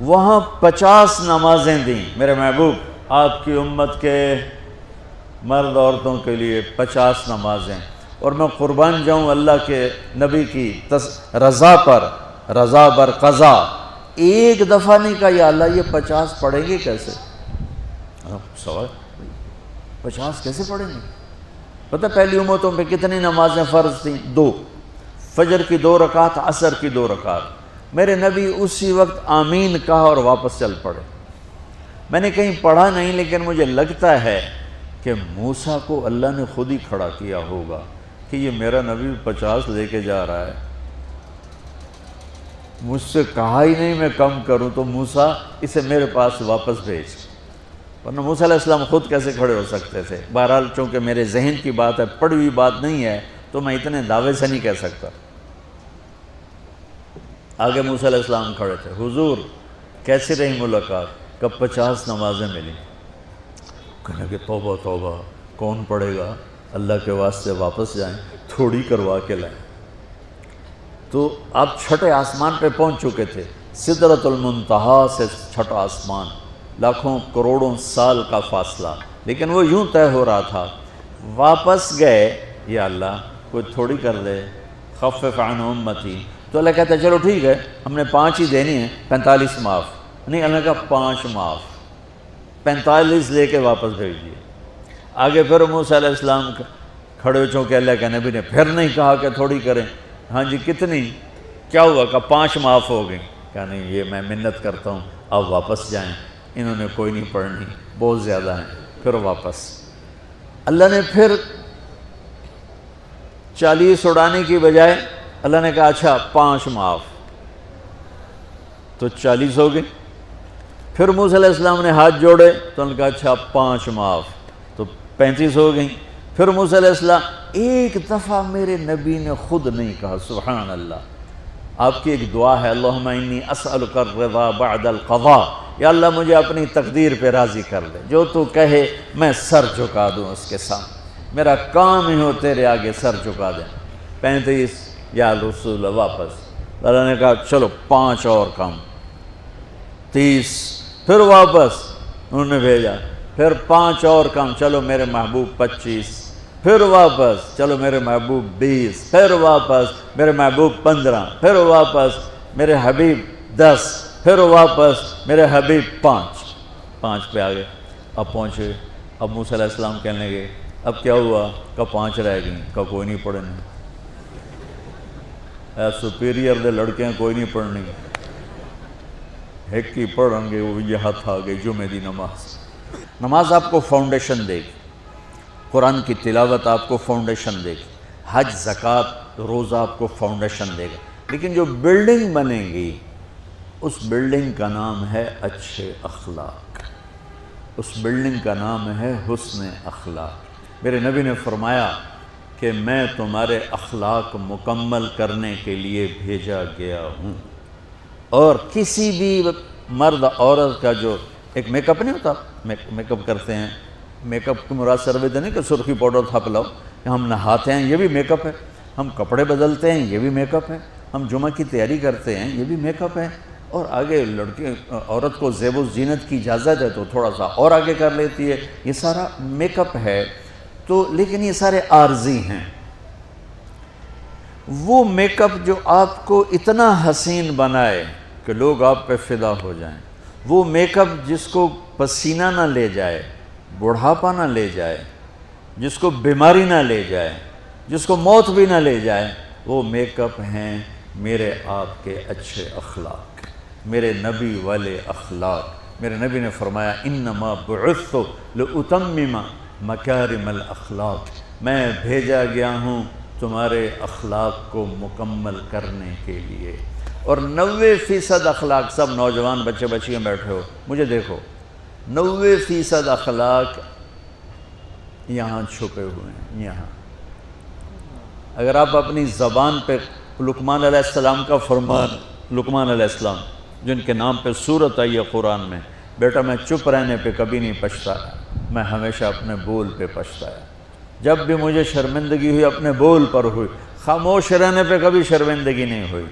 وہاں 50 نمازیں دیں میرے محبوب، آپ کی امت کے مرد عورتوں کے لیے 50 نمازیں، اور میں قربان جاؤں اللہ کے نبی کی رضا پر، رضا بر قضا، ایک دفعہ نہیں کہا یا اللہ یہ 50 پڑھیں گے کیسے؟ سوال 50 کیسے پڑھیں گے؟ پتہ پہلی امتوں پہ کتنی نمازیں فرض تھیں؟ 2، فجر کی 2 رکعت، عصر کی 2 رکعت۔ میرے نبی اسی وقت آمین کہا اور واپس چل پڑے۔ میں نے کہیں پڑھا نہیں، لیکن مجھے لگتا ہے کہ موسیٰ کو اللہ نے خود ہی کھڑا کیا ہوگا کہ یہ میرا نبی 50 لے کے جا رہا ہے، مجھ سے کہا ہی نہیں میں کم کروں، تو موسیٰ اسے میرے پاس واپس بھیج۔ ورنہ موسیٰ علیہ السلام خود کیسے کھڑے ہو سکتے تھے؟ بہرحال چونکہ میرے ذہن کی بات ہے، پڑھی ہوئی بات نہیں ہے، تو میں اتنے دعوے سے نہیں کہہ سکتا۔ آگے موسیٰ علیہ السلام کھڑے تھے، حضور کیسی رہی ملاقات؟ کب 50 نمازیں ملی؟ کہنے کہ توبہ توبہ، کون پڑھے گا؟ اللہ کے واسطے واپس جائیں، تھوڑی کروا کے لائیں۔ تو آپ چھٹے آسمان پہ پہنچ چکے تھے، سدرۃ المنتہا سے چھٹا آسمان، لاکھوں کروڑوں سال کا فاصلہ، لیکن وہ یوں طے ہو رہا تھا۔ واپس گئے، یا اللہ کوئی تھوڑی کر دے، خفف عن امتی، تو اللہ کہتا ہے چلو ٹھیک ہے، ہم نے 5 ہی دینی ہیں، 45 معاف نہیں، اللہ نے کہا 5 معاف، 45 لے کے واپس بھیج دیے۔ آگے پھر موسیٰ علیہ السلام کھڑے ہو، چونکہ اللہ کے نبی نے پھر نہیں کہا کہ تھوڑی کریں، ہاں جی کتنی؟ کیا ہوا؟ کہا 5 معاف ہو گئی۔ کہا نہیں، یہ میں منت کرتا ہوں، آپ واپس جائیں، انہوں نے کوئی نہیں پڑھنی، بہت زیادہ ہیں۔ پھر واپس اللہ نے پھر 40 اڑانے کی بجائے اللہ نے کہا اچھا 5 معاف، تو 40 ہو گئی۔ پھر موسیٰ علیہ السلام نے ہاتھ جوڑے تو انہوں نے کہا اچھا 5 معاف، تو 35 ہو گئیں۔ پھر موسیٰ علیہ السلام ایک دفعہ میرے نبی نے خود نہیں کہا، سبحان اللہ۔ آپ کی ایک دعا ہے، اللہم انی اسألک الرضا بعد القضاء، یا اللہ مجھے اپنی تقدیر پہ راضی کر دے، جو تو کہے میں سر جھکا دوں اس کے سامنے، میرا کام ہی ہو تیرے آگے سر جھکا دیں۔ 35 یا رسول واپس، اللہ نے کہا چلو 5 اور کم، 30، پھر واپس انہوں نے بھیجا، پھر 5 اور کم، چلو میرے محبوب 25، پھر واپس چلو میرے محبوب 20، پھر واپس میرے محبوب 15، پھر واپس میرے حبیب 10، پھر واپس میرے حبیب 5 پہ آگے۔ اب پہنچے، اب موسیٰ علیہ السلام کہنے لگے اب کیا ہوا؟ کہ 5 رہ گئیں، کہ کوئی نہیں پڑھنی، اے سپیریئر دے لڑکے ہیں، کوئی نہیں پڑھنی، ایک کی پڑھیں گے، وہ یہ ہاتھ آ گئی جمعہ دی نماز۔ نماز آپ کو فاؤنڈیشن دے گی، قرآن کی تلاوت آپ کو فاؤنڈیشن دے گی، حج زکوٰۃ روزہ آپ کو فاؤنڈیشن دے گا، لیکن جو بلڈنگ بنے گی اس بلڈنگ کا نام ہے اچھے اخلاق، اس بلڈنگ کا نام ہے حسن اخلاق۔ میرے نبی نے فرمایا کہ میں تمہارے اخلاق مکمل کرنے کے لیے بھیجا گیا ہوں، اور کسی بھی مرد عورت کا جو ایک میک اپ نہیں ہوتا، میک اپ کرتے ہیں، میک اپ کی مراد سروے نہیں کہ سرخی پاؤڈر تھاپ لاؤ، ہم نہاتے ہیں یہ بھی میک اپ ہے، ہم کپڑے بدلتے ہیں یہ بھی میک اپ ہے، ہم جمعہ کی تیاری کرتے ہیں یہ بھی میک اپ ہے، اور آگے لڑکی عورت کو زیب و زینت کی اجازت ہے تو تھوڑا سا اور آگے کر لیتی ہے، یہ سارا میک اپ ہے۔ تو لیکن یہ سارے عارضی ہیں۔ وہ میک اپ جو آپ کو اتنا حسین بنائے کہ لوگ آپ پہ فدا ہو جائیں، وہ میک اپ جس کو پسینہ نہ لے جائے، بڑھاپا نہ لے جائے، جس کو بیماری نہ لے جائے، جس کو موت بھی نہ لے جائے، وہ میک اپ ہیں میرے آپ کے اچھے اخلاق، میرے نبی والے اخلاق۔ میرے نبی نے فرمایا انما بعثت لاتمم مکارم الاخلاق، میں بھیجا گیا ہوں تمہارے اخلاق کو مکمل کرنے کے لیے۔ اور 90% اخلاق، سب نوجوان بچے بچیاں بیٹھے ہو مجھے دیکھو، 90% اخلاق یہاں چھپے ہوئے ہیں۔ یہاں اگر آپ اپنی زبان پہ لقمان علیہ السلام کا فرمان، لقمان علیہ السلام جن کے نام پہ سورت آئی ہے قرآن میں، بیٹا میں چپ رہنے پہ کبھی نہیں پچھتایا، میں ہمیشہ اپنے بول پہ پچھتایا، جب بھی مجھے شرمندگی ہوئی اپنے بول پر ہوئی، خاموش رہنے پہ کبھی شرمندگی نہیں ہوئی۔